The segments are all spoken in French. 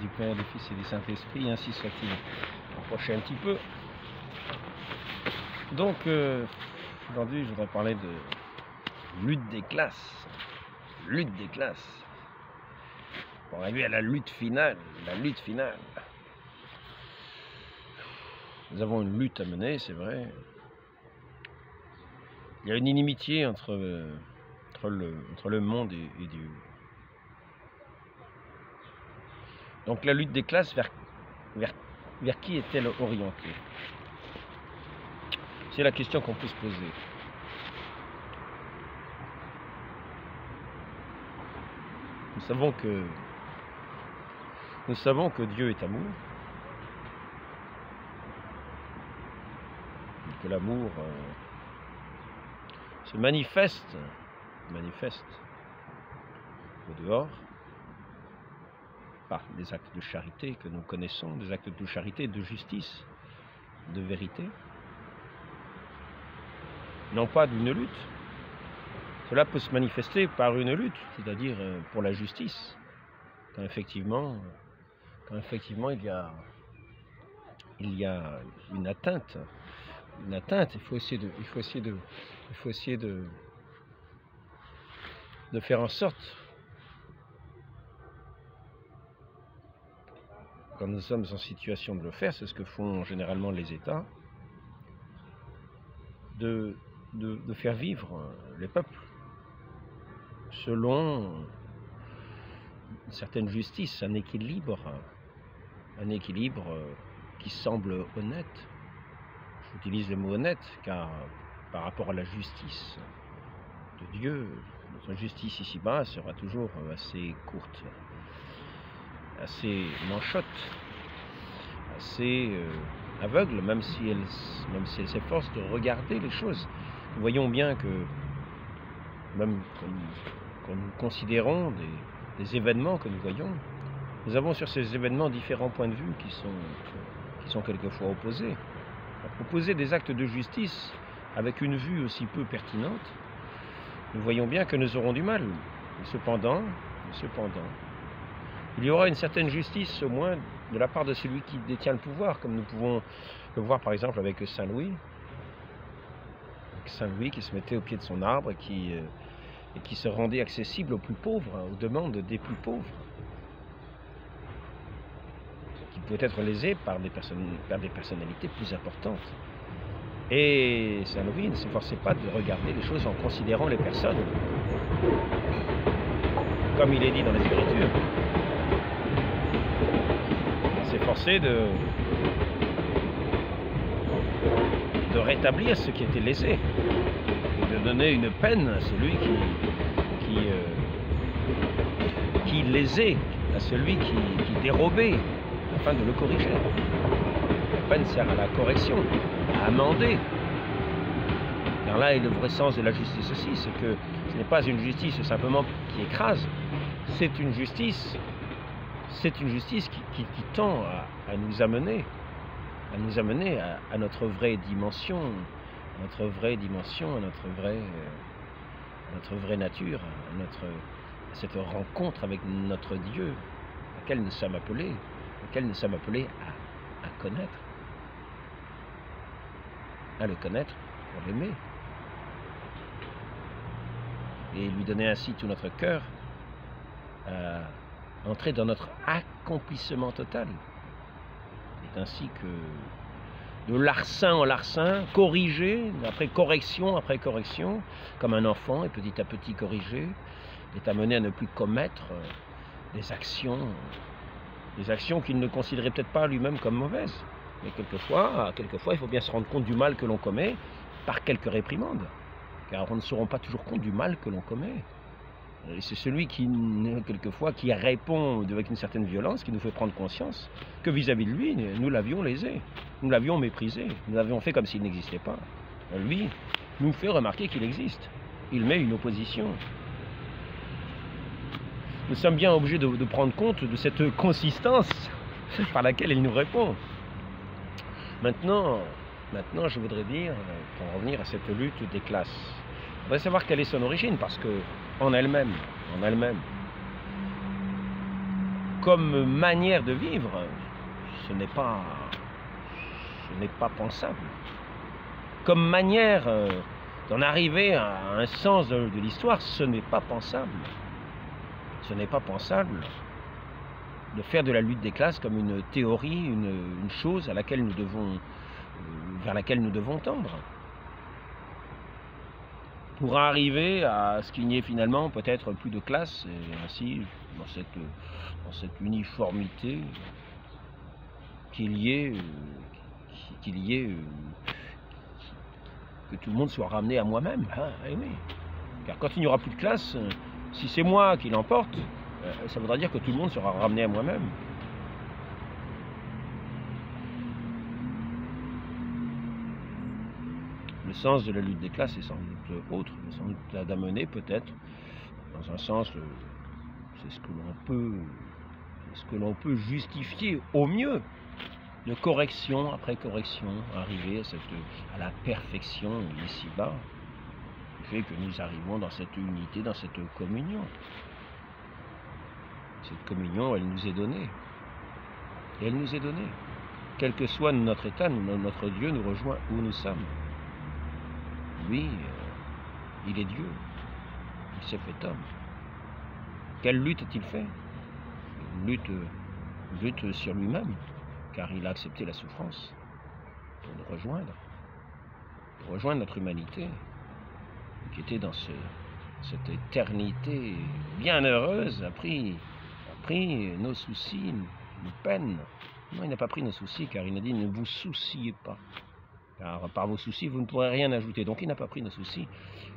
du Père, du Fils et du Saint-Esprit, ainsi soit-il. Approchez un petit peu. Donc, aujourd'hui, je voudrais parler de lutte des classes. Lutte des classes. Pour arriver à la lutte finale. La lutte finale. Nous avons une lutte à mener, c'est vrai. Il y a une inimitié entre le monde et Dieu. Donc la lutte des classes, vers qui est-elle orientée? C'est la question qu'on peut se poser. Nous savons que Dieu est amour, et que l'amour se manifeste au dehors par des actes de charité que nous connaissons, des actes de charité, de justice, de vérité, non pas d'une lutte. Cela peut se manifester par une lutte, c'est-à-dire pour la justice, quand effectivement il y a une atteinte. Il faut essayer de faire en sorte, quand nous sommes en situation de le faire, c'est ce que font généralement les États, de faire vivre les peuples selon une certaine justice, un équilibre qui semble honnête. J'utilise le mot honnête car par rapport à la justice de Dieu, notre justice ici-bas sera toujours assez courte, assez manchotte, assez aveugle, même si elle s'efforce de regarder les choses. Nous voyons bien que même quand nous considérons des événements que nous voyons, nous avons sur ces événements différents points de vue qui sont quelquefois opposés. Opposer des actes de justice avec une vue aussi peu pertinente, nous voyons bien que nous aurons du mal. Cependant, il y aura une certaine justice au moins de la part de celui qui détient le pouvoir, comme nous pouvons le voir par exemple avec Saint Louis. Saint Louis qui se mettait au pied de son arbre et qui se rendait accessible aux plus pauvres, aux demandes des plus pauvres, qui peut être lésé par des personnalités plus importantes. Et Saint Louis ne s'efforçait pas de regarder les choses en considérant les personnes, comme il est dit dans les Écritures. Il s'efforçait de rétablir ce qui était lésé, et de donner une peine à celui qui lésait, à celui qui dérobait, afin de le corriger. La peine sert à la correction, à amender. Car là est le vrai sens de la justice aussi, c'est que ce n'est pas une justice simplement qui écrase, c'est une justice qui tend à nous amener à notre vraie dimension, à notre vraie nature, à cette rencontre avec notre Dieu, à laquelle nous sommes appelés à connaître, à le connaître pour l'aimer, et lui donner ainsi tout notre cœur, à entrer dans notre accomplissement total. C'est ainsi que de larcin en larcin, corrigé, après correction, comme un enfant, et petit à petit corrigé, est amené à ne plus commettre des actions qu'il ne considérait peut-être pas lui-même comme mauvaises. Mais quelquefois, il faut bien se rendre compte du mal que l'on commet par quelques réprimandes, car on ne se rend pas toujours compte du mal que l'on commet. Et c'est celui qui répond avec une certaine violence, qui nous fait prendre conscience que vis-à-vis de lui, nous l'avions lésé, nous l'avions méprisé, nous l'avions fait comme s'il n'existait pas. Lui nous fait remarquer qu'il existe. Il met une opposition. Nous sommes bien obligés de prendre compte de cette consistance par laquelle il nous répond. Maintenant, je voudrais dire, pour revenir à cette lutte des classes, on va savoir quelle est son origine, parce que en elle-même, comme manière de vivre, ce n'est pas pensable. Comme manière d'en arriver à un sens de l'histoire, ce n'est pas pensable. Ce n'est pas pensable de faire de la lutte des classes comme une théorie, une chose à laquelle nous devons, vers laquelle nous devons tendre. Pour arriver à ce qu'il n'y ait finalement peut-être plus de classes, et ainsi, dans cette uniformité, qu'il y ait que tout le monde soit ramené à moi-même. Ah, eh oui. Car quand il n'y aura plus de classe, si c'est moi qui l'emporte, ça voudra dire que tout le monde sera ramené à moi-même. Le sens de la lutte des classes est sans doute autre, sans doute d'amener peut-être, dans un sens, c'est ce que l'on peut justifier au mieux, de correction après correction, arriver à la perfection ici-bas, qui fait que nous arrivons dans cette unité, dans cette communion. Cette communion, elle nous est donnée. Et elle nous est donnée. Quel que soit notre état, notre Dieu nous rejoint où nous sommes. Lui, il est Dieu. Il s'est fait homme. Quelle lutte a-t-il fait? Une lutte sur lui-même, car il a accepté la souffrance pour nous rejoindre notre humanité, qui était dans cette éternité bienheureuse, a pris nos soucis, nos peines. Non, il n'a pas pris nos soucis, car il a dit ne vous souciez pas, car par vos soucis vous ne pourrez rien ajouter. Donc il n'a pas pris nos soucis,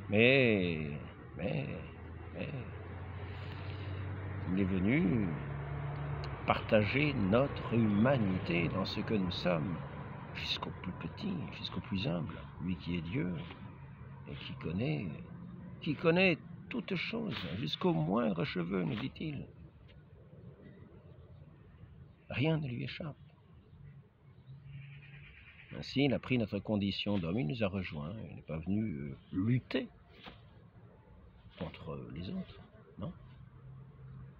mais il est venu partager notre humanité dans ce que nous sommes, jusqu'au plus petit, jusqu'au plus humble, lui qui est Dieu et qui connaît toutes choses, jusqu'au moindre cheveu, nous dit-il. Rien ne lui échappe. Ainsi, il a pris notre condition d'homme, il nous a rejoints, il n'est pas venu lutter contre les autres, non.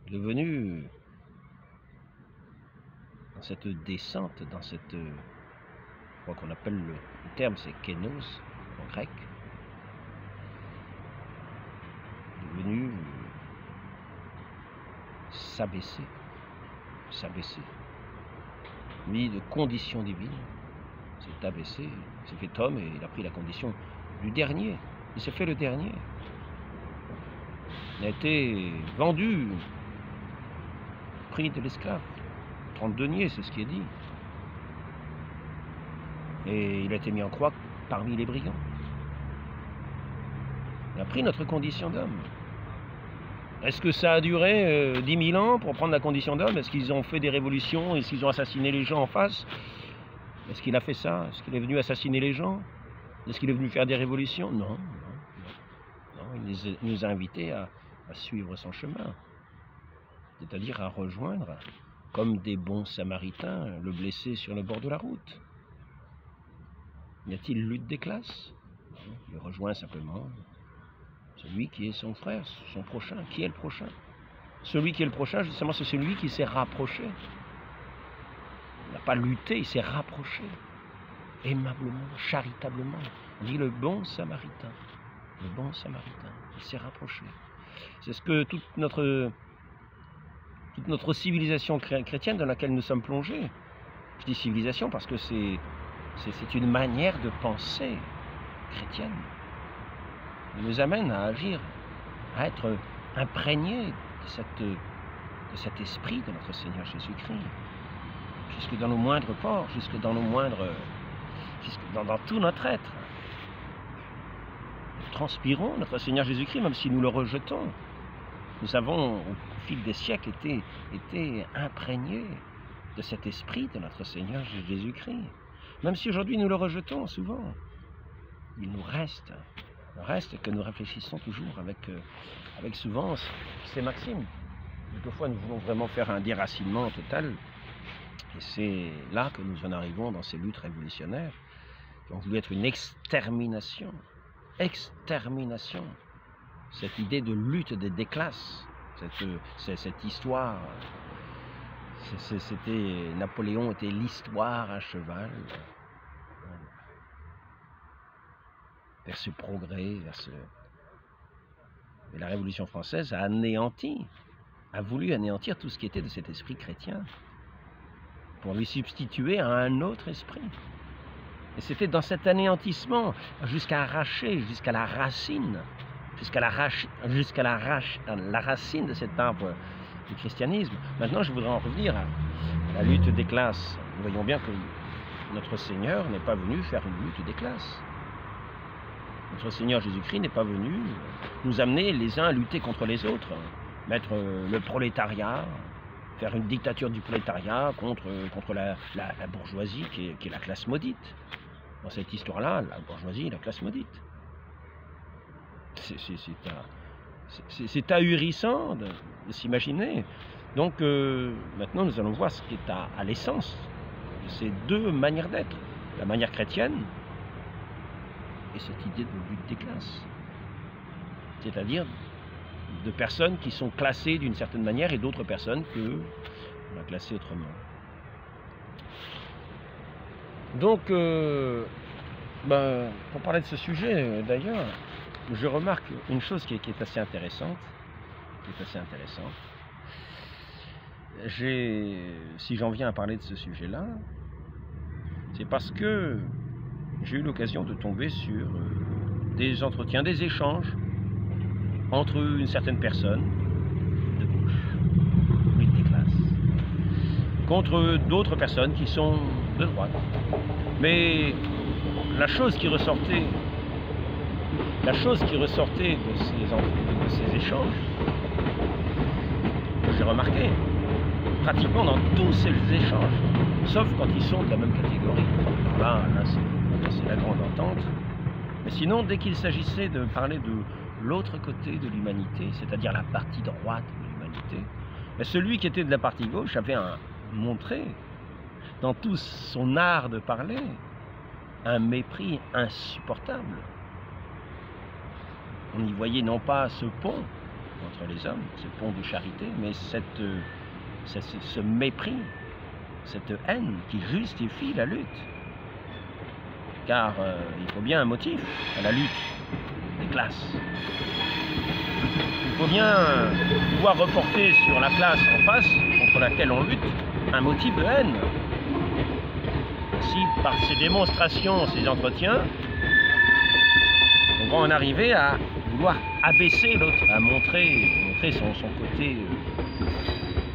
Il est venu dans cette descente, dans cette, je crois qu'on appelle le terme, c'est kénos en grec. Il est venu s'abaisser. Lui, de condition divine, s'est abaissé, il s'est fait homme et il a pris la condition du dernier. Il s'est fait le dernier. Il a été vendu, prix de l'esclave. 30 deniers, c'est ce qui est dit. Et il a été mis en croix parmi les brigands. Il a pris notre condition d'homme. Est-ce que ça a duré 10 000 ans pour prendre la condition d'homme? Est-ce qu'ils ont fait des révolutions? Est-ce qu'ils ont assassiné les gens en face? Est-ce qu'il a fait ça? Est-ce qu'il est venu assassiner les gens? Est-ce qu'il est venu faire des révolutions? Non, il nous a invités à suivre son chemin, c'est-à-dire à rejoindre, comme des bons samaritains, le blessé sur le bord de la route. Y a-t-il lutte des classes? Non, il rejoint simplement celui qui est son frère, son prochain. Qui est le prochain? Celui qui est le prochain, justement, c'est celui qui s'est rapproché. Il n'a pas lutté, il s'est rapproché. Aimablement, charitablement. On dit le bon samaritain. Le bon samaritain. Il s'est rapproché. C'est ce que toute notre civilisation chrétienne dans laquelle nous sommes plongés. Je dis civilisation parce que c'est une manière de penser chrétienne. Il nous amène à agir, à être imprégnés de cet esprit de notre Seigneur Jésus-Christ, jusque dans nos moindres pores, jusque dans tout notre être. Nous transpirons notre Seigneur Jésus-Christ, même si nous le rejetons. Nous avons, au fil des siècles, été imprégnés de cet esprit de notre Seigneur Jésus-Christ. Même si aujourd'hui nous le rejetons souvent, il nous reste que nous réfléchissons toujours avec souvent ces maximes. Quelquefois nous voulons vraiment faire un déracinement total, et c'est là que nous en arrivons dans ces luttes révolutionnaires qui ont voulu être une extermination. Cette idée de lutte des classes, cette histoire Napoléon était l'histoire à cheval vers ce progrès, Et la Révolution française a voulu anéantir tout ce qui était de cet esprit chrétien pour lui substituer à un autre esprit. Et c'était dans cet anéantissement, jusqu'à arracher, jusqu'à la racine, la racine de cet arbre du christianisme. Maintenant, je voudrais en revenir à la lutte des classes. Nous voyons bien que notre Seigneur n'est pas venu faire une lutte des classes. Notre Seigneur Jésus-Christ n'est pas venu nous amener les uns à lutter contre les autres, mettre le prolétariat, faire une dictature du prolétariat contre la bourgeoisie qui est la classe maudite. Dans cette histoire-là, la bourgeoisie est la classe maudite. C'est ahurissant de s'imaginer. Donc maintenant, nous allons voir ce qui est à l'essence de ces deux manières d'être. La manière chrétienne et cette idée de lutte des classes. C'est-à-dire de personnes qui sont classées d'une certaine manière et d'autres personnes que on a classées autrement. Donc, pour parler de ce sujet, d'ailleurs, je remarque une chose qui est assez intéressante. Si j'en viens à parler de ce sujet-là, c'est parce que j'ai eu l'occasion de tomber sur des entretiens, des échanges entre une certaine personne de gauche, lutte des classes, contre d'autres personnes qui sont de droite. Mais la chose qui ressortait de ces échanges, que j'ai remarqué, pratiquement dans tous ces échanges, sauf quand ils sont de la même catégorie. Là c'est la grande entente. Mais sinon, dès qu'il s'agissait de parler de l'autre côté de l'humanité, c'est-à-dire la partie droite de l'humanité, celui qui était de la partie gauche avait montré, dans tout son art de parler, un mépris insupportable. On y voyait non pas ce pont entre les hommes, ce pont de charité, mais ce mépris, cette haine qui justifie la lutte. Car il faut bien un motif à la lutte des classes. Il faut bien pouvoir reporter sur la classe en face, contre laquelle on lutte, un motif de haine. Si par ces démonstrations, ces entretiens, on va en arriver à vouloir abaisser l'autre, à montrer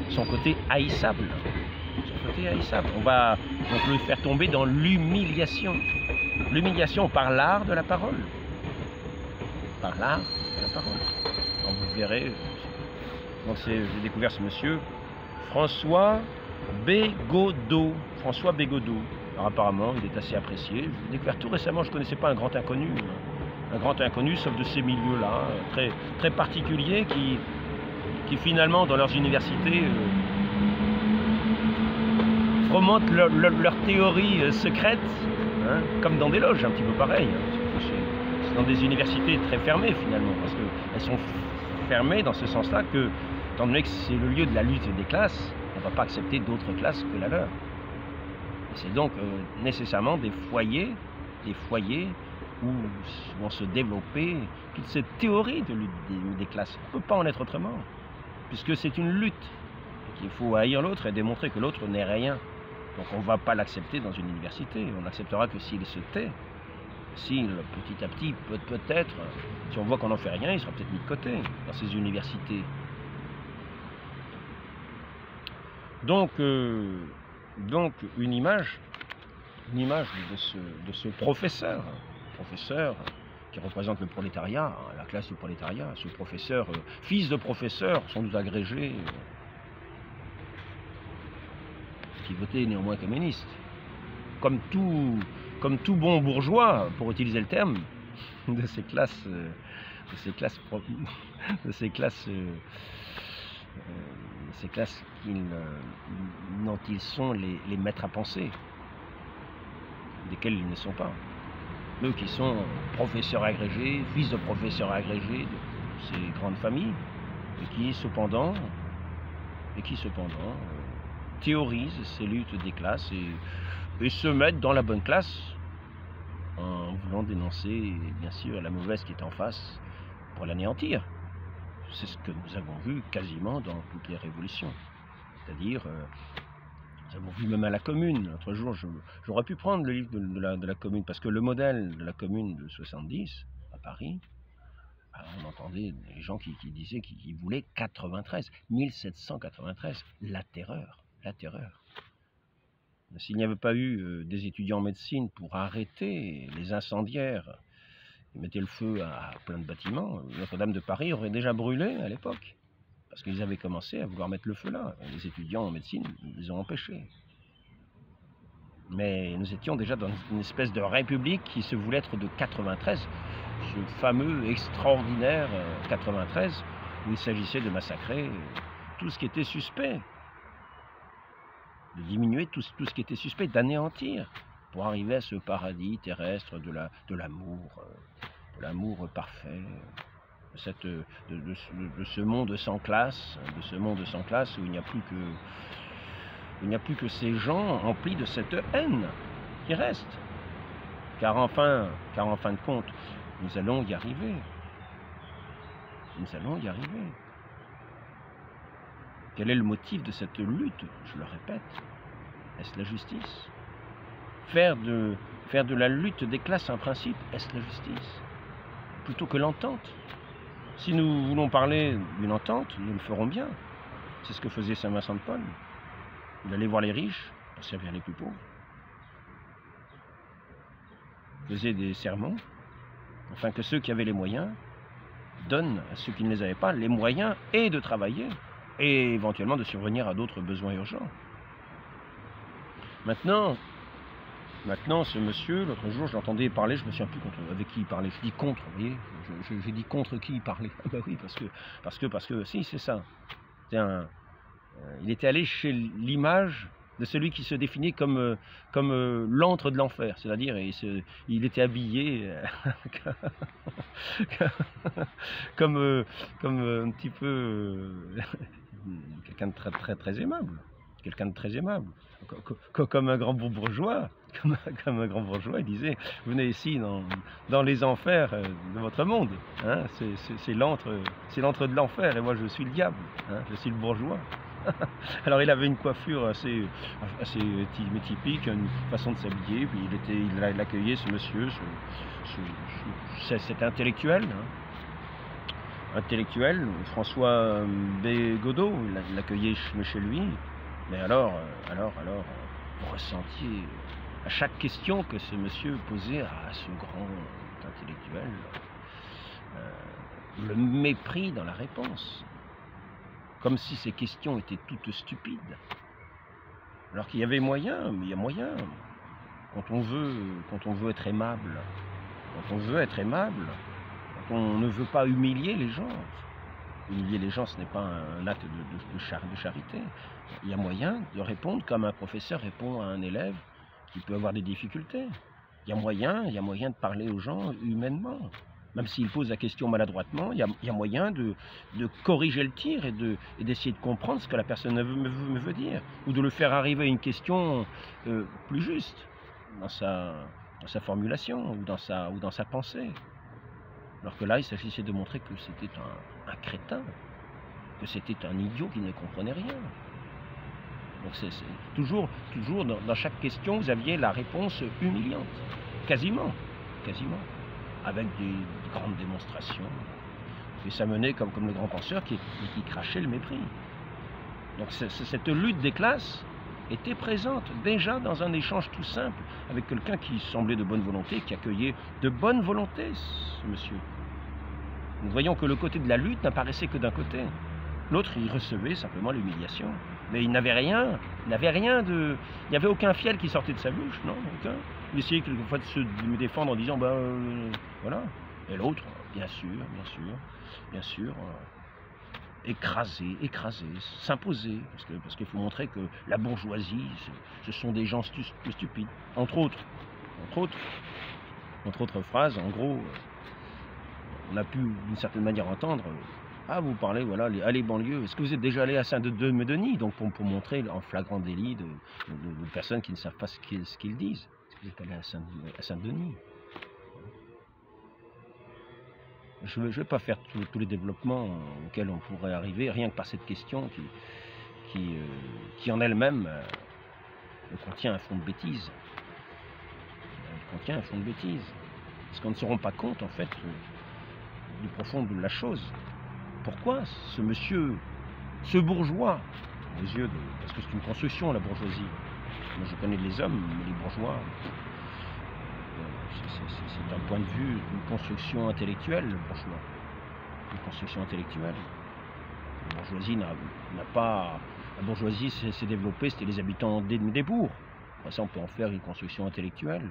son côté haïssable. On va donc le faire tomber dans l'humiliation. L'humiliation par l'art de la parole. Par l'art de la parole. Donc vous verrez, j'ai découvert ce monsieur, François Bégodeau. Alors apparemment, il est assez apprécié. Je l'ai découvert tout récemment, je ne connaissais pas un grand inconnu. Un grand inconnu, sauf de ces milieux-là, très, très particuliers, qui finalement, dans leurs universités, remontent leur théorie secrète, hein, comme dans des loges, un petit peu pareil. C'est dans des universités très fermées, finalement, parce qu'elles sont fermées dans ce sens-là que, étant donné que c'est le lieu de la lutte des classes, on ne va pas accepter d'autres classes que la leur. Et c'est donc nécessairement des foyers où vont se développer toute cette théorie de lutte des classes. On ne peut pas en être autrement, puisque c'est une lutte, et qu'il faut haïr l'autre et démontrer que l'autre n'est rien. Donc on ne va pas l'accepter dans une université, on n'acceptera que s'il se tait. S'il, petit à petit, peut-être, si on voit qu'on n'en fait rien, il sera peut-être mis de côté dans ces universités. Donc une image de ce professeur qui représente le prolétariat, la classe du prolétariat, ce professeur, fils de professeur, sans doute agrégé, qui votait néanmoins communiste. Comme tout bon bourgeois, pour utiliser le terme, de ces classes dont ils sont les maîtres à penser, desquels ils ne sont pas. Eux qui sont professeurs agrégés, fils de professeurs agrégés de ces grandes familles, et qui cependant théorisent ces luttes des classes et se mettent dans la bonne classe en voulant dénoncer, bien sûr, la mauvaise qui est en face pour l'anéantir. C'est ce que nous avons vu quasiment dans toutes les révolutions. C'est-à-dire, nous avons vu même à la Commune. L'autre jour, j'aurais pu prendre le livre de la Commune, parce que le modèle de la Commune de 70, à Paris, on entendait des gens qui disaient qu'ils voulaient 93, 1793, la terreur, la terreur. S'il n'y avait pas eu des étudiants en médecine pour arrêter les incendiaires, ils mettaient le feu à plein de bâtiments, Notre-Dame de Paris aurait déjà brûlé à l'époque, parce qu'ils avaient commencé à vouloir mettre le feu là. Les étudiants en médecine, ils ont empêché. Mais nous étions déjà dans une espèce de république qui se voulait être de 93, ce fameux extraordinaire 93, où il s'agissait de massacrer tout ce qui était suspect, de diminuer tout ce qui était suspect, d'anéantir, pour arriver à ce paradis terrestre de l'amour parfait, de ce monde sans classe, où il n'y a plus que ces gens emplis de cette haine qui reste. Car en fin de compte, nous allons y arriver. Nous allons y arriver. Quel est le motif de cette lutte? Je le répète, est-ce la justice? Faire de la lutte des classes un principe, est-ce la justice? Plutôt que l'entente. Si nous voulons parler d'une entente, nous le ferons bien. C'est ce que faisait Saint Vincent de Paul. Il allait voir les riches pour servir les plus pauvres. Il faisait des sermons, afin que ceux qui avaient les moyens donnent à ceux qui ne les avaient pas les moyens et de travailler, et éventuellement de survenir à d'autres besoins urgents. Maintenant, ce monsieur, l'autre jour, je l'entendais parler, je me souviens plus avec qui il parlait. Je dis contre, vous voyez, j'ai dit contre qui il parlait. Ah bah oui, parce que, si, c'est ça. Il était allé chez l'image de celui qui se définit comme l'antre de l'enfer, c'est-à-dire il était habillé comme un petit peu quelqu'un de très aimable, comme un grand bourgeois, comme un grand bourgeois, il disait, venez ici dans les enfers de votre monde, hein, c'est l'antre de l'enfer, et moi je suis le diable, hein, je suis le bourgeois. Alors il avait une coiffure assez typique, une façon de s'habiller, puis il accueillait ce monsieur, cet intellectuel, hein, François Bégodeau, il l'accueillait chez lui. Mais alors, vous ressentiez à chaque question que ce monsieur posait à ce grand intellectuel, le mépris dans la réponse. Comme si ces questions étaient toutes stupides. Alors qu'il y avait moyen, mais il y a moyen. Quand on veut être aimable, quand on ne veut pas humilier les gens. Humilier les gens, ce n'est pas un acte de charité. Il y a moyen de répondre comme un professeur répond à un élève qui peut avoir des difficultés. Il y a moyen de parler aux gens humainement. Même s'il pose la question maladroitement, il y a moyen de corriger le tir et d'essayer de comprendre ce que la personne me veut dire. Ou de le faire arriver à une question plus juste dans sa formulation ou dans sa pensée. Alors que là, il s'agissait de montrer que c'était un crétin, que c'était un idiot qui ne comprenait rien. Donc c'est toujours dans chaque question, vous aviez la réponse humiliante, quasiment, avec des grandes démonstrations. Et ça menait comme le grand penseur qui crachait le mépris. Donc cette lutte des classes était présente déjà dans un échange tout simple avec quelqu'un qui semblait de bonne volonté, qui accueillait de bonne volonté ce monsieur. Nous voyons que le côté de la lutte n'apparaissait que d'un côté. L'autre, il recevait simplement l'humiliation. Mais il n'avait rien, il n'y avait aucun fiel qui sortait de sa bouche, non, aucun. Il essayait quelquefois de se défendre en disant, voilà. Et l'autre, bien sûr, écraser, s'imposer, parce qu'il faut montrer que la bourgeoisie, ce sont des gens stupides. Entre autres phrases, en gros, on a pu d'une certaine manière entendre Ah, vous parlez, voilà, les banlieues. Est-ce que vous êtes déjà allé à Saint-Denis, donc pour montrer en flagrant délit de personnes qui ne savent pas ce qu'ils disent? Est-ce que vous êtes allé à Saint-Denis? Je ne vais pas faire tous les développements auxquels on pourrait arriver, rien que par cette question qui en elle-même contient un fond de bêtise. Elle contient un fond de bêtise. Parce qu'on ne se rend pas compte, en fait, du profond de la chose. Pourquoi ce monsieur, ce bourgeois, aux yeux de... Parce que c'est une construction, la bourgeoisie. Moi, je connais les hommes, mais les bourgeois, c'est un point de vue d'une construction intellectuelle, le bourgeois. Une construction intellectuelle. La bourgeoisie n'a pas... La bourgeoisie s'est développée, c'était les habitants des bourgs. Enfin, ça, on peut en faire une construction intellectuelle.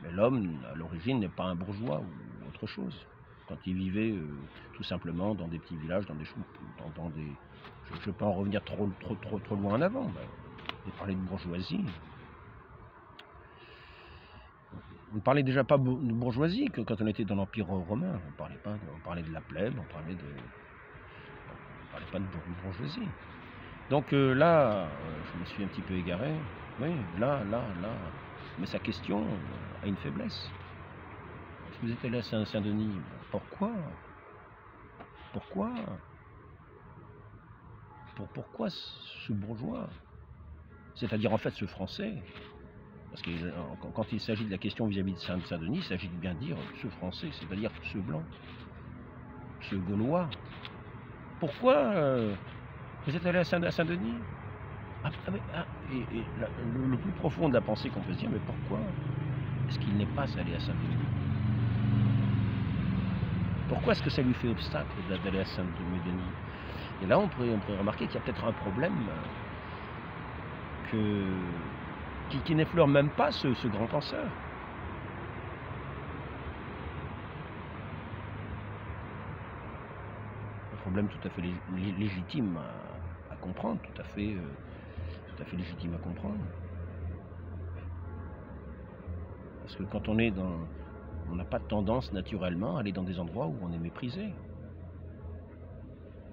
Mais l'homme, à l'origine, n'est pas un bourgeois ou autre chose. Quand il vivait tout simplement dans des petits villages, dans des... Je ne vais pas en revenir trop loin en avant. On parlait de bourgeoisie. On ne parlait déjà pas de bourgeoisie que quand on était dans l'Empire romain. On parlait de la plèbe, on parlait pas de bourgeoisie. Donc là, je me suis un petit peu égaré. Oui, là. Mais sa question a une faiblesse. Est-ce que vous êtes allé à Saint-Denis? Pourquoi? Pourquoi ce bourgeois? C'est-à-dire en fait ce Français. Parce que quand il s'agit de la question vis-à-vis de Saint-Denis, il s'agit de bien dire ce Français, c'est-à-dire ce blanc, ce Gaulois. Pourquoi vous êtes allé à Saint-Denis? Le plus profond de la pensée qu'on peut se dire, mais pourquoi est-ce qu'il n'est pas allé à Saint-Denis? Pourquoi est-ce que ça lui fait obstacle d'aller à Saint-Denis? Et là, on pourrait remarquer qu'il y a peut-être un problème qui n'effleure même pas ce grand penseur. Un problème tout à fait légitime à comprendre, tout à fait légitime à comprendre. Parce que quand on est dans... On n'a pas de tendance naturellement à aller dans des endroits où on est méprisé.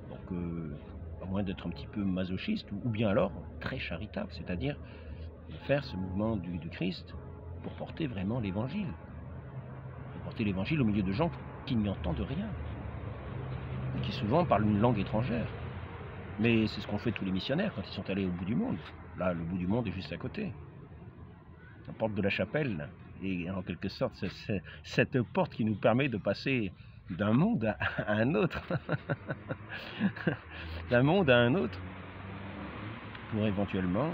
Donc, à moins d'être un petit peu masochiste, ou bien alors très charitable, c'est-à-dire faire ce mouvement du Christ pour porter vraiment l'évangile. Pour porter l'évangile au milieu de gens qui n'y entendent rien. Et qui souvent parlent une langue étrangère. Mais c'est ce qu'ont fait tous les missionnaires quand ils sont allés au bout du monde. Là, le bout du monde est juste à côté. La porte de la chapelle, et en quelque sorte, c'est cette porte qui nous permet de passer d'un monde à un autre. D'un monde à un autre. Pour éventuellement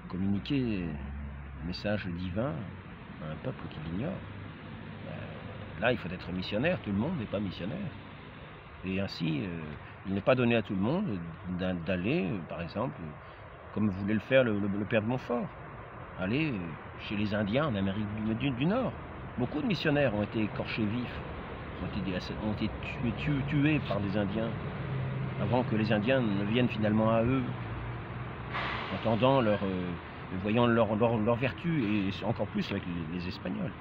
communiquer le message divin à un peuple qui l'ignore. Là, il faut être missionnaire, tout le monde n'est pas missionnaire. Et ainsi, il n'est pas donné à tout le monde d'aller, par exemple, comme voulait le faire le père de Montfort, aller chez les Indiens en Amérique du Nord. Beaucoup de missionnaires ont été écorchés vifs, ont été tués par des Indiens, avant que les Indiens ne viennent finalement à eux, entendant voyant leur vertu, et encore plus avec les Espagnols.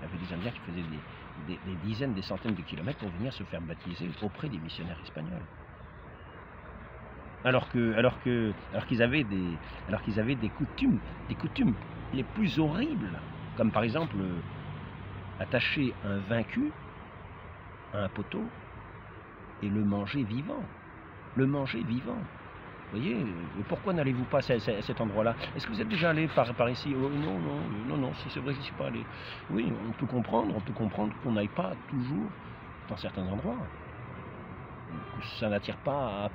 Il y avait des Indiens qui faisaient des dizaines, des centaines de kilomètres pour venir se faire baptiser auprès des missionnaires espagnols. Alors qu'ils avaient des coutumes les plus horribles, comme par exemple attacher un vaincu à un poteau et le manger vivant. Le manger vivant. Vous voyez, pourquoi n'allez-vous pas à cet endroit-là? Est-ce que vous êtes déjà allé par ici? Oh, non, si c'est vrai, je n'y suis pas allé. Oui, on peut comprendre qu'on n'aille pas toujours dans certains endroits. Ça n'attire pas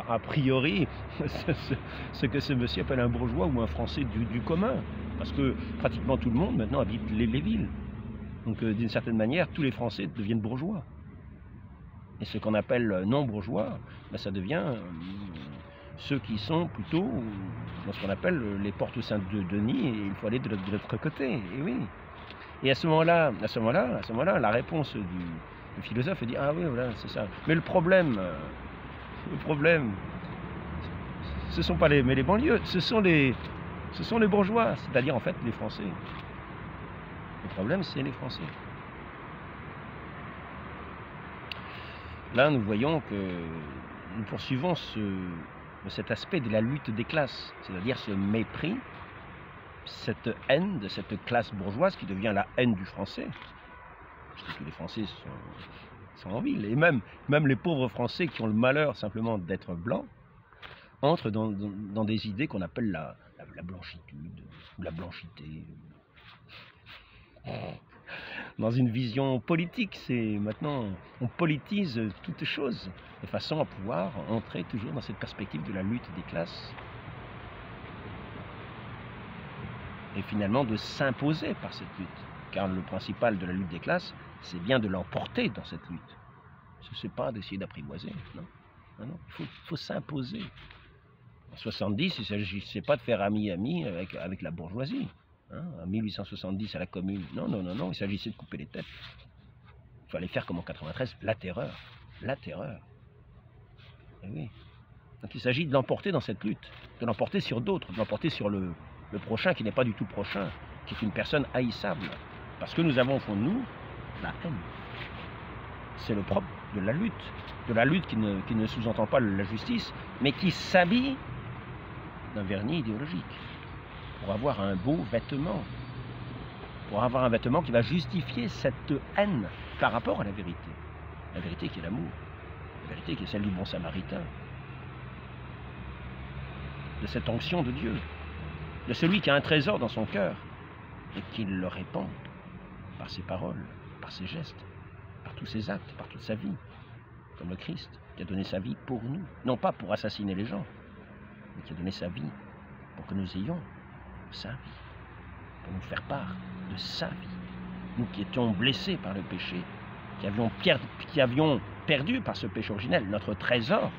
a priori ce que ce monsieur appelle un bourgeois ou un Français du commun. Parce que pratiquement tout le monde maintenant habite les villes. Donc d'une certaine manière, tous les Français deviennent bourgeois. Et ce qu'on appelle non-bourgeois, ben, ça devient ceux qui sont plutôt dans ce qu'on appelle les portes Saint-Denis, et il faut aller de l'autre côté. Et oui. Et à ce moment-là, la réponse du philosophe dit: ah oui, voilà, c'est ça. Mais le problème, ce sont pas les banlieues, ce sont les bourgeois, c'est-à-dire en fait les Français. Le problème, c'est les Français. là, nous voyons que nous poursuivons cet aspect de la lutte des classes, c'est-à-dire ce mépris, cette haine de cette classe bourgeoise qui devient la haine du français. Parce que les Français sont en ville, et même les pauvres Français qui ont le malheur simplement d'être blancs, entrent dans des idées qu'on appelle la blanchitude, ou la blanchité. Dans une vision politique, c'est maintenant, on politise toutes choses, de façon à pouvoir entrer toujours dans cette perspective de la lutte des classes, et finalement de s'imposer par cette lutte. Car le principal de la lutte des classes, c'est bien de l'emporter dans cette lutte. Ce n'est pas d'essayer d'apprivoiser, non. Non, il faut s'imposer. En 70, il ne s'agissait pas de faire ami-ami avec la bourgeoisie. Hein, en 1870 à la Commune, non, il s'agissait de couper les têtes. Il fallait faire comme en 93, la terreur. La terreur. Et oui. Donc il s'agit de l'emporter dans cette lutte, de l'emporter sur d'autres, de l'emporter sur le prochain qui n'est pas du tout prochain, qui est une personne haïssable. Parce que nous avons au fond de nous la haine. C'est le propre de la lutte qui ne sous-entend pas la justice, mais qui s'habille d'un vernis idéologique, pour avoir un beau vêtement, pour avoir un vêtement qui va justifier cette haine par rapport à la vérité qui est l'amour, la vérité qui est celle du bon samaritain, de cette onction de Dieu, de celui qui a un trésor dans son cœur et qui le répand par ses paroles, par ses gestes, par tous ses actes, par toute sa vie, comme le Christ qui a donné sa vie pour nous, non pas pour assassiner les gens, mais qui a donné sa vie pour que nous ayons sa vie, pour nous faire part de sa vie. Nous qui étions blessés par le péché, qui avions perdu par ce péché originel notre trésor,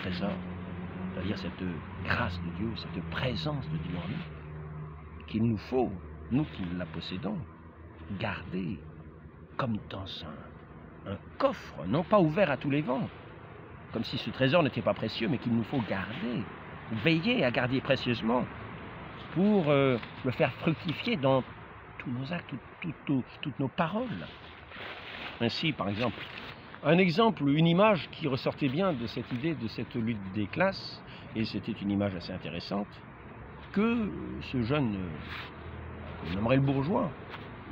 c'est-à-dire cette grâce de Dieu, cette présence de Dieu en nous, qu'il nous faut, nous qui la possédons, garder comme dans un coffre, non pas ouvert à tous les vents, comme si ce trésor n'était pas précieux, mais qu'il nous faut garder, veiller à garder précieusement, pour le faire fructifier dans tous nos actes, toutes nos paroles. Ainsi, par exemple, une image qui ressortait bien de cette idée de cette lutte des classes, et c'était une image assez intéressante, que ce jeune, on nommerait le bourgeois,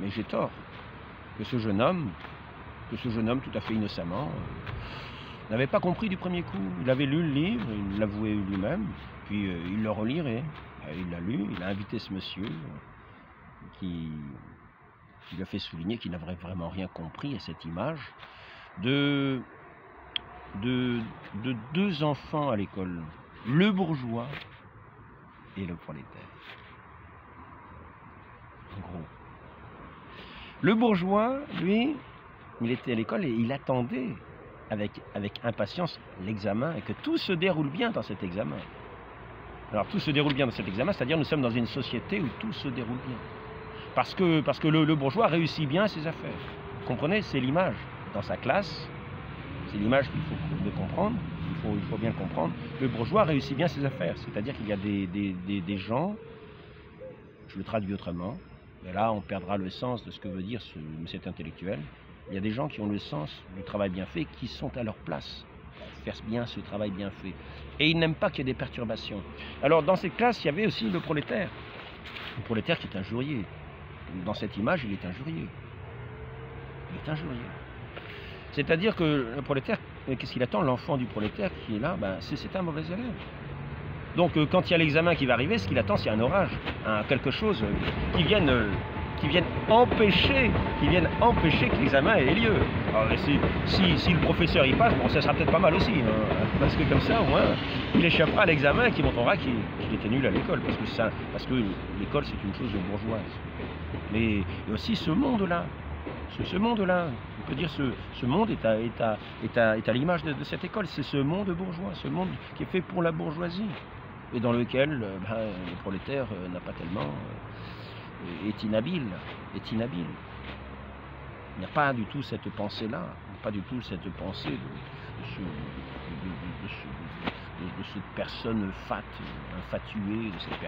mais j'ai tort, que ce jeune homme tout à fait innocemment, n'avait pas compris du premier coup. Il avait lu le livre, il l'avouait lui-même, puis il le relirait. Il l'a lu, il a invité ce monsieur qui lui a fait souligner qu'il n'avait vraiment rien compris à cette image de deux enfants à l'école, le bourgeois et le prolétaire. En gros. Le bourgeois, lui, il était à l'école et il attendait avec impatience l'examen et que tout se déroule bien dans cet examen. Alors tout se déroule bien dans cet examen, c'est-à-dire nous sommes dans une société où tout se déroule bien. Parce que le bourgeois réussit bien ses affaires. Vous comprenez, c'est l'image dans sa classe, c'est l'image qu'il faut comprendre, il faut bien comprendre. Le bourgeois réussit bien ses affaires, c'est-à-dire qu'il y a des je le traduis autrement, mais là on perdra le sens de ce que veut dire cet intellectuel. Il y a des gens qui ont le sens du travail bien fait, qui sont à leur place pour faire bien ce travail bien fait. Et ils n'aiment pas qu'il y ait des perturbations. Alors dans cette classe, il y avait aussi le prolétaire. Le prolétaire qui est injurié. Dans cette image, il est injurié. Il est injurié. C'est-à-dire que le prolétaire, qu'est-ce qu'il attend? L'enfant du prolétaire qui est là, c'est un mauvais élève. Donc quand il y a l'examen qui va arriver, ce qu'il attend, c'est un orage, quelque chose qui vienne empêcher que l'examen ait lieu. Alors, si le professeur y passe, bon, ça sera peut-être pas mal aussi, hein, parce que comme ça, au moins, il échappera à l'examen et qu'il montrera qu'il était nul à l'école, parce que l'école, c'est une chose bourgeoise. Mais il y a aussi ce monde-là, on peut dire ce monde est à l'image de cette école, c'est ce monde bourgeois, ce monde qui est fait pour la bourgeoisie, et dans lequel le prolétaire n'a pas tellement... est inhabile. Il n'y a pas du tout cette pensée-là, pas du tout cette pensée de cette personne infatuée, de cette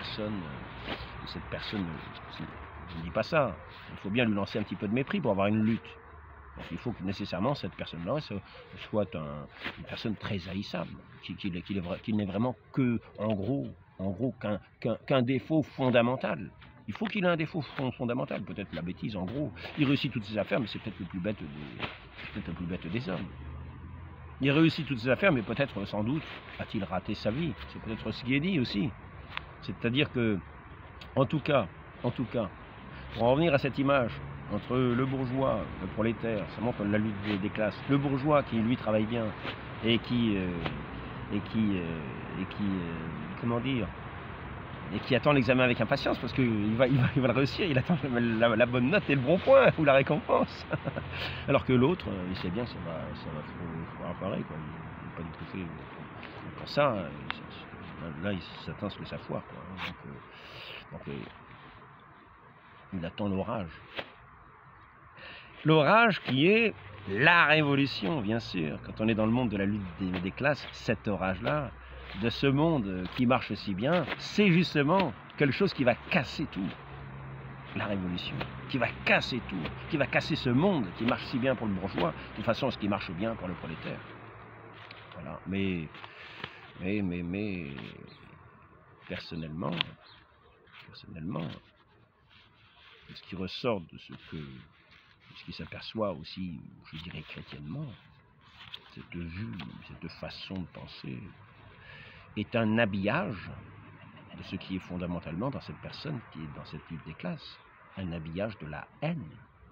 personne, je ne dis pas ça, il faut bien lui lancer un petit peu de mépris pour avoir une lutte. Donc il faut que nécessairement cette personne-là soit une personne très haïssable, qui n'est vraiment que, en gros qu'un défaut fondamental. Il faut qu'il ait un défaut fondamental, peut-être la bêtise en gros. Il réussit toutes ses affaires, mais c'est peut-être le plus bête des hommes. Il réussit toutes ses affaires, mais peut-être, sans doute, a-t-il raté sa vie. C'est peut-être ce qui est dit aussi. C'est-à-dire que, en tout cas, pour en revenir à cette image entre le bourgeois, le prolétaire, ça montre la lutte des classes. Le bourgeois qui lui travaille bien et qui comment dire, et qui attend l'examen avec impatience parce qu'il va le réussir, il attend la bonne note et le bon point ou la récompense. Alors que l'autre, il sait bien que ça va foirer, quoi. Il n'est pas du tout fait pour ça. Là, il s'attend à ce que ça foire, quoi. Donc, il attend l'orage. L'orage qui est la révolution, bien sûr. Quand on est dans le monde de la lutte des classes, cet orage-là, de ce monde qui marche si bien, c'est justement quelque chose qui va casser tout. La révolution, qui va casser tout, qui va casser ce monde qui marche si bien pour le bourgeois, de façon à ce qui marche bien pour le prolétaire. Voilà. Mais personnellement, ce qui ressort de ce qui s'aperçoit aussi, je dirais chrétiennement, cette vue, cette façon de penser, est un habillage de ce qui est fondamentalement dans cette personne qui est dans cette lutte des classes, un habillage de la haine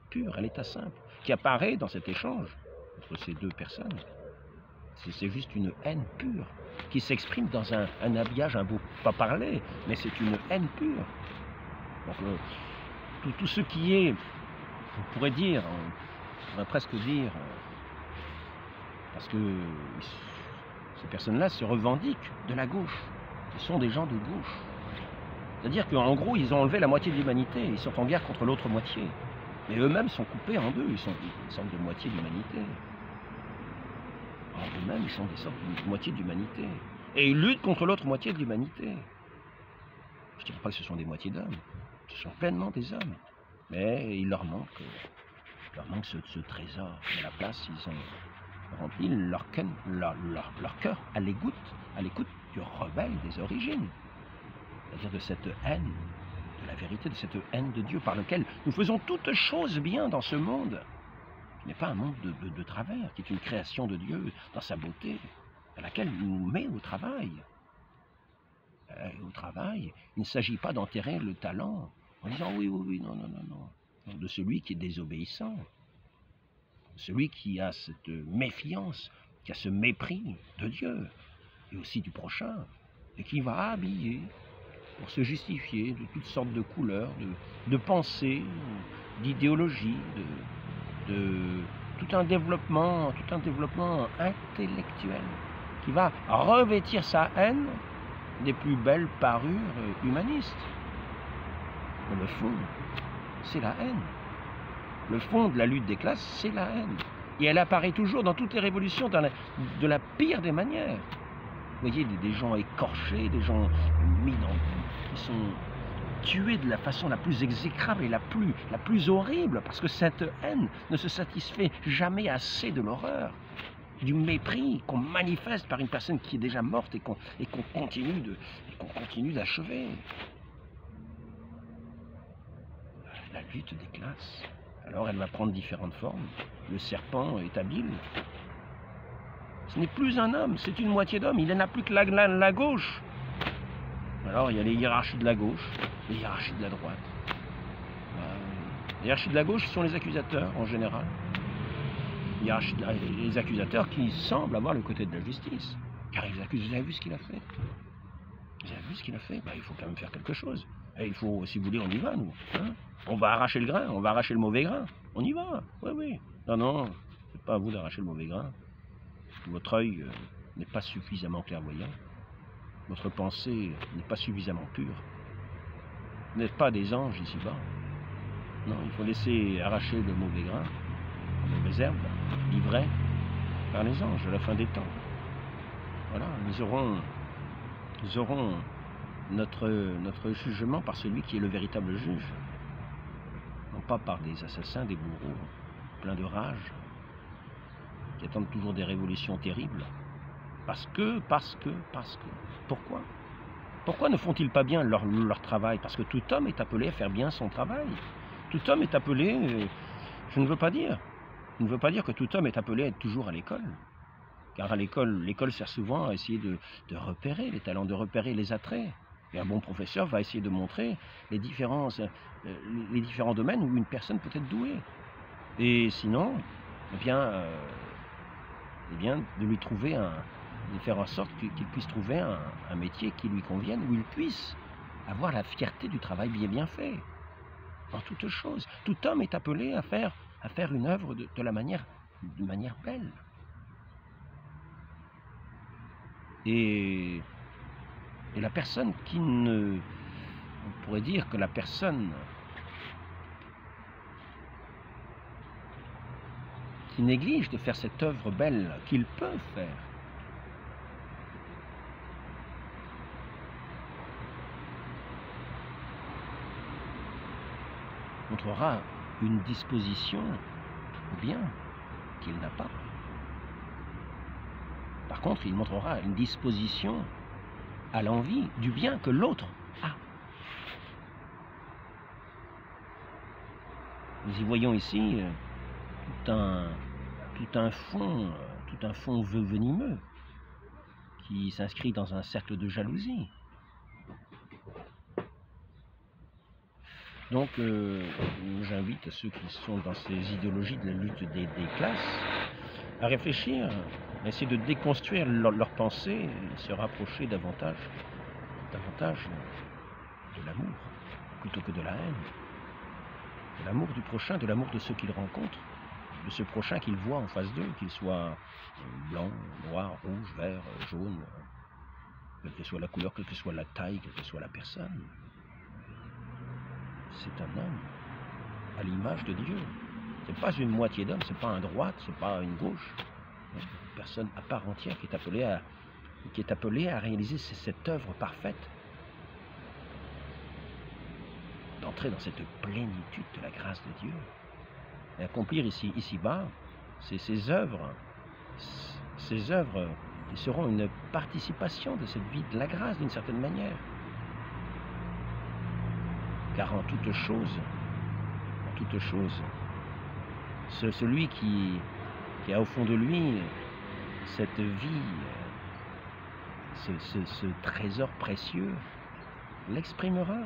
pure, à l'état simple, qui apparaît dans cet échange entre ces deux personnes. C'est juste une haine pure, qui s'exprime dans un habillage, un beau pas parler, mais c'est une haine pure. Donc tout ce qui est, on pourrait presque dire, parce que ces personnes-là se revendiquent de la gauche. Ce sont des gens de gauche. C'est-à-dire qu'en gros, ils ont enlevé la moitié de l'humanité. Ils sont en guerre contre l'autre moitié. Mais eux-mêmes sont coupés en deux. Ils sont une sorte de moitié d'humanité. Eux-mêmes, ils sont des sortes de moitié d'humanité. Et ils luttent contre l'autre moitié de l'humanité. Je ne dirais pas que ce sont des moitiés d'hommes. Ce sont pleinement des hommes. Mais il leur manque ce trésor. À la place, ils ont rempli leur cœur à l'écoute du rebelle des origines. C'est-à-dire de cette haine, de la vérité, de cette haine de Dieu par lequel nous faisons toutes choses bien dans ce monde, qui n'est pas un monde de travers, qui est une création de Dieu dans sa beauté, à laquelle il nous met au travail. Au travail, il ne s'agit pas d'enterrer le talent en disant oui, non, de celui qui est désobéissant, celui qui a cette méfiance, qui a ce mépris de Dieu et aussi du prochain, et qui va habiller pour se justifier de toutes sortes de couleurs, de pensées, d'idéologies, de tout un développement intellectuel qui va revêtir sa haine des plus belles parures humanistes. Mais le fond, c'est la haine. Le fond de la lutte des classes, c'est la haine. Et elle apparaît toujours dans toutes les révolutions de la pire des manières. Vous voyez, des gens écorchés, des gens qui sont tués de la façon la plus exécrable et la plus horrible, parce que cette haine ne se satisfait jamais assez de l'horreur, du mépris qu'on manifeste par une personne qui est déjà morte et qu'on continue d'achever. La lutte des classes, alors elle va prendre différentes formes. Le serpent est habile. Ce n'est plus un homme, c'est une moitié d'homme. Il n'a plus que la gauche. Alors il y a les hiérarchies de la gauche, les hiérarchies de la droite. Les hiérarchies de la gauche sont les accusateurs en général. Les accusateurs qui semblent avoir le côté de la justice. Car ils accusent, vous avez vu ce qu'il a fait? Vous avez vu ce qu'il a fait? Il faut quand même faire quelque chose. Et il faut, si vous voulez, on y va, nous. Hein, on va arracher le grain, on va arracher le mauvais grain. On y va, oui. Non, c'est pas à vous d'arracher le mauvais grain. Votre œil n'est pas suffisamment clairvoyant. Votre pensée n'est pas suffisamment pure. Vous n'êtes pas des anges ici-bas. Non, il faut laisser arracher le mauvais grain, la mauvaise herbe, livrée par les anges à la fin des temps. Voilà, nous aurons notre jugement par celui qui est le véritable juge. Non pas par des assassins, des bourreaux, pleins de rage, qui attendent toujours des révolutions terribles. Parce que... Pourquoi? Pourquoi ne font-ils pas bien leur travail? Parce que tout homme est appelé à faire bien son travail. Tout homme est appelé... je ne veux pas dire que tout homme est appelé à être toujours à l'école. Car à l'école sert souvent à essayer de repérer les talents, de repérer les attraits. Et un bon professeur va essayer de montrer les différents domaines où une personne peut être douée. Et sinon, de lui trouver de faire en sorte qu'il puisse trouver un métier qui lui convienne, où il puisse avoir la fierté du travail bien fait. En toute chose, tout homme est appelé à faire une œuvre de manière belle. Et la personne on pourrait dire que la personne qui néglige de faire cette œuvre belle qu'il peut faire, montrera une disposition au bien qu'il n'a pas. Par contre, il montrera une disposition à l'envie du bien que l'autre a. Nous y voyons ici tout un fond venimeux qui s'inscrit dans un cercle de jalousie. Donc, j'invite ceux qui sont dans ces idéologies de la lutte des classes à réfléchir, à essayer de déconstruire leur pensée et se rapprocher davantage de l'amour plutôt que de la haine. De l'amour du prochain, de l'amour de ceux qu'ils rencontrent, de ce prochain qu'ils voient en face d'eux, qu'il soit blanc, noir, rouge, vert, jaune, quelle que soit la couleur, quelle que soit la taille, quelle que soit la personne. C'est un homme à l'image de Dieu. C'est pas une moitié d'homme, c'est pas un droite, c'est pas une gauche. C'est une personne à part entière qui est appelée à réaliser cette œuvre parfaite, d'entrer dans cette plénitude de la grâce de Dieu et accomplir ici-bas ces œuvres qui seront une participation de cette vie de la grâce d'une certaine manière. Car en toute chose, celui qui a au fond de lui cette vie, ce trésor précieux, l'exprimera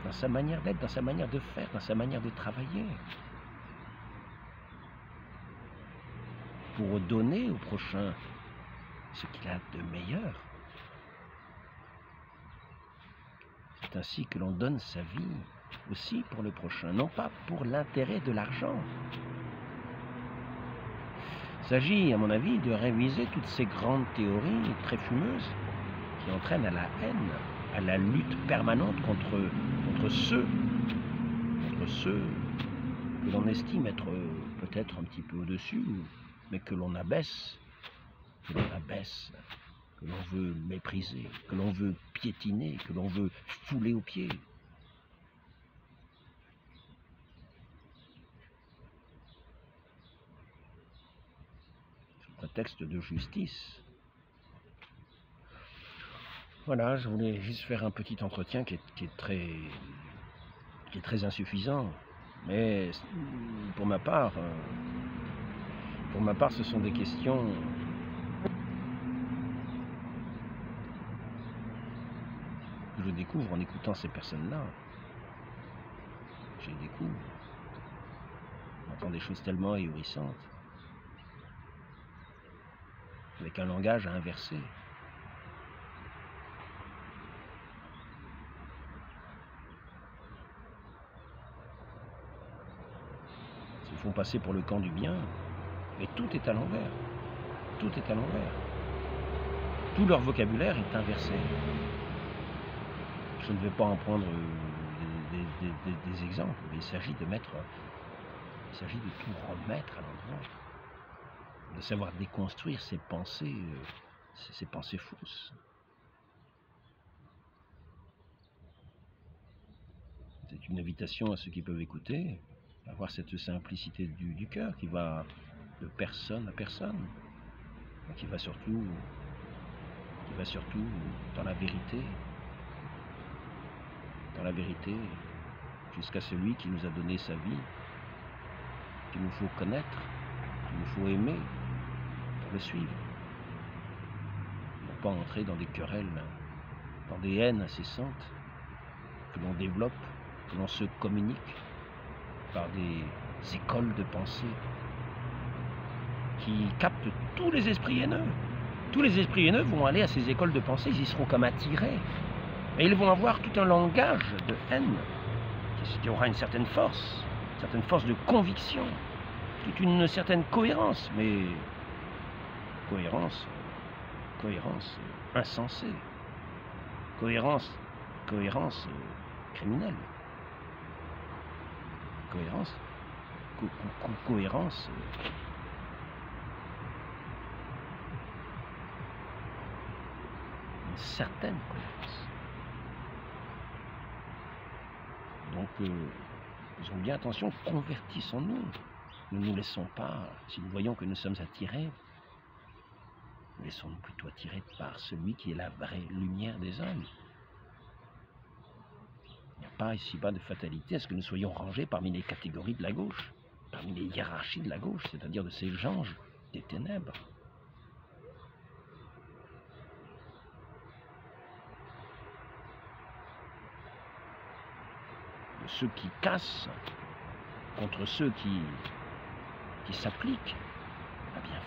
dans sa manière d'être, dans sa manière de faire, dans sa manière de travailler, pour donner au prochain ce qu'il a de meilleur. C'est ainsi que l'on donne sa vie aussi pour le prochain, non pas pour l'intérêt de l'argent. Il s'agit, à mon avis, de réviser toutes ces grandes théories très fumeuses qui entraînent à la haine, à la lutte permanente contre ceux que l'on estime être peut-être un petit peu au-dessus, mais que l'on abaisse, que l'on veut mépriser, que l'on veut piétiner, que l'on veut fouler aux pieds. Sous prétexte de justice. Voilà, je voulais juste faire un petit entretien qui est très insuffisant. Mais pour ma part, ce sont des questions que je découvre en écoutant ces personnes-là. Je les découvre. J'entends des choses tellement ahurissantes, avec un langage à inverser. Ils se font passer pour le camp du bien, mais tout est à l'envers. Tout est à l'envers. Tout leur vocabulaire est inversé. Je ne vais pas en prendre des exemples, mais il s'agit de tout remettre à l'endroit, de savoir déconstruire ces pensées fausses. C'est une invitation à ceux qui peuvent écouter avoir cette simplicité du cœur qui va de personne à personne, qui va surtout dans la vérité, jusqu'à celui qui nous a donné sa vie, qu'il nous faut connaître, qu'il nous faut aimer pour le suivre. Ne pas entrer dans des querelles, dans des haines incessantes que l'on développe, que l'on se communique par des écoles de pensée qui captent tous les esprits haineux. Tous les esprits haineux vont aller à ces écoles de pensée, ils y seront comme attirés. Et ils vont avoir tout un langage de haine qui aura une certaine force de conviction, toute une certaine cohérence, mais cohérence insensée, cohérence criminelle, cohérence une certaine cohérence. Donc, faisons bien attention, convertissons-nous. Ne nous laissons pas, si nous voyons que nous sommes attirés, laissons-nous plutôt attirer par celui qui est la vraie lumière des hommes. Il n'y a pas ici-bas de fatalité à ce que nous soyons rangés parmi les catégories de la gauche, parmi les hiérarchies de la gauche, c'est-à-dire de ces anges des ténèbres. De ceux qui cassent contre ceux qui s'appliquent à bien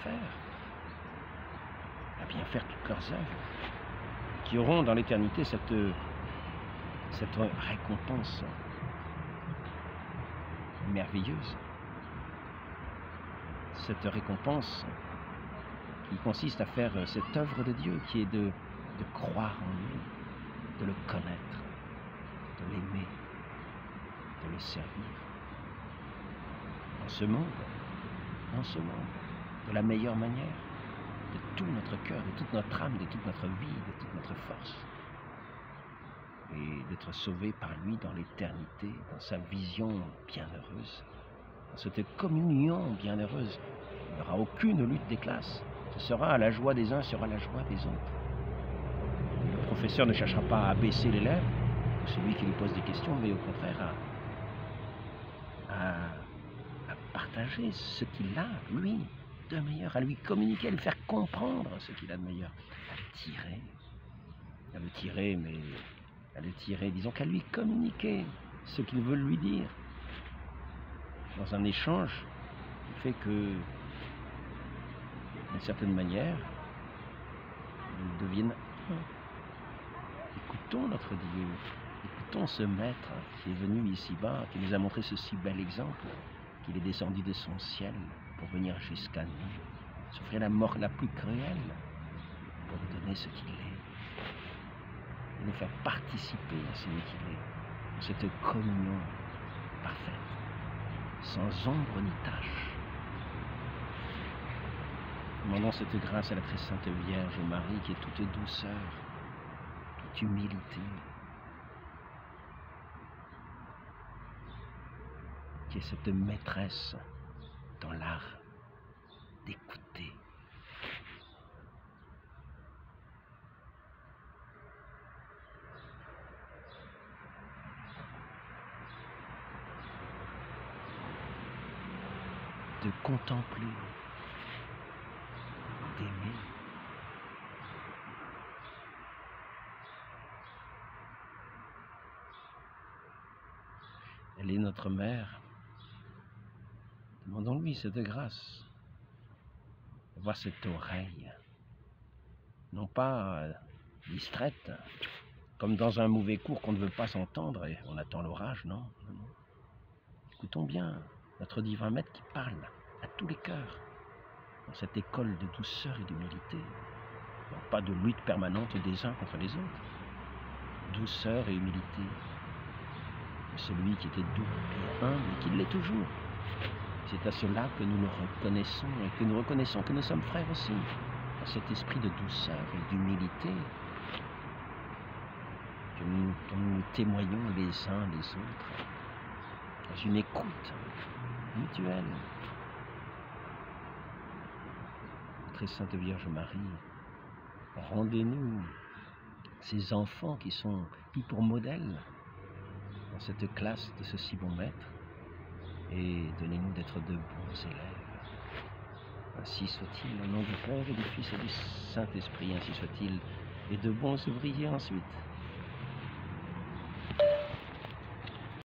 faire toutes leurs œuvres, qui auront dans l'éternité cette récompense merveilleuse, cette récompense qui consiste à faire cette œuvre de Dieu, qui est de croire en lui, de le connaître, de l'aimer, de le servir. Dans ce monde, de la meilleure manière, de tout notre cœur, de toute notre âme, de toute notre vie, de toute notre force. Et d'être sauvé par lui dans l'éternité, dans sa vision bienheureuse, dans cette communion bienheureuse. Il n'y aura aucune lutte des classes. Ce sera la joie des uns, sera la joie des autres. Le professeur ne cherchera pas à baisser l'élève, celui qui lui pose des questions, mais au contraire à partager ce qu'il a, lui, de meilleur, à lui communiquer, à lui faire comprendre ce qu'il a de meilleur, à le tirer, disons qu'à lui communiquer ce qu'il veut lui dire. Dans un échange, il fait que, d'une certaine manière, ils deviennent un. Écoutons notre Dieu, écoutons ce Maître qui est venu ici-bas, qui nous a montré ce si bel exemple, qu'il est descendu de son ciel pour venir jusqu'à nous, souffrir la mort la plus cruelle pour nous donner ce qu'il est, et nous faire participer à celui qu'il est, dans cette communion parfaite, sans ombre ni tache. Demandons cette grâce à la très sainte Vierge Marie qui est toute douceur, toute humilité, qui est cette maîtresse dans l'art d'écouter. De contempler, d'aimer. Elle est notre mère. Demandons-lui cette grâce, d'avoir cette oreille, non pas distraite, comme dans un mauvais cours qu'on ne veut pas s'entendre et on attend l'orage, non. Écoutons bien notre divin maître qui parle à tous les cœurs, dans cette école de douceur et d'humilité, non pas de lutte permanente des uns contre les autres, douceur et humilité, celui qui était doux et humble et qui l'est toujours. C'est à cela que nous le reconnaissons et que nous reconnaissons que nous sommes frères aussi, dans cet esprit de douceur et d'humilité dont nous témoignons les uns les autres, une écoute mutuelle. Très Sainte Vierge Marie, rendez-nous ces enfants qui sont pris pour modèle dans cette classe de ce si bon maître, et donnez-nous d'être de bons élèves. Ainsi soit-il, au nom du Père et du Fils et du Saint-Esprit, ainsi soit-il, et de bons ouvriers ensuite.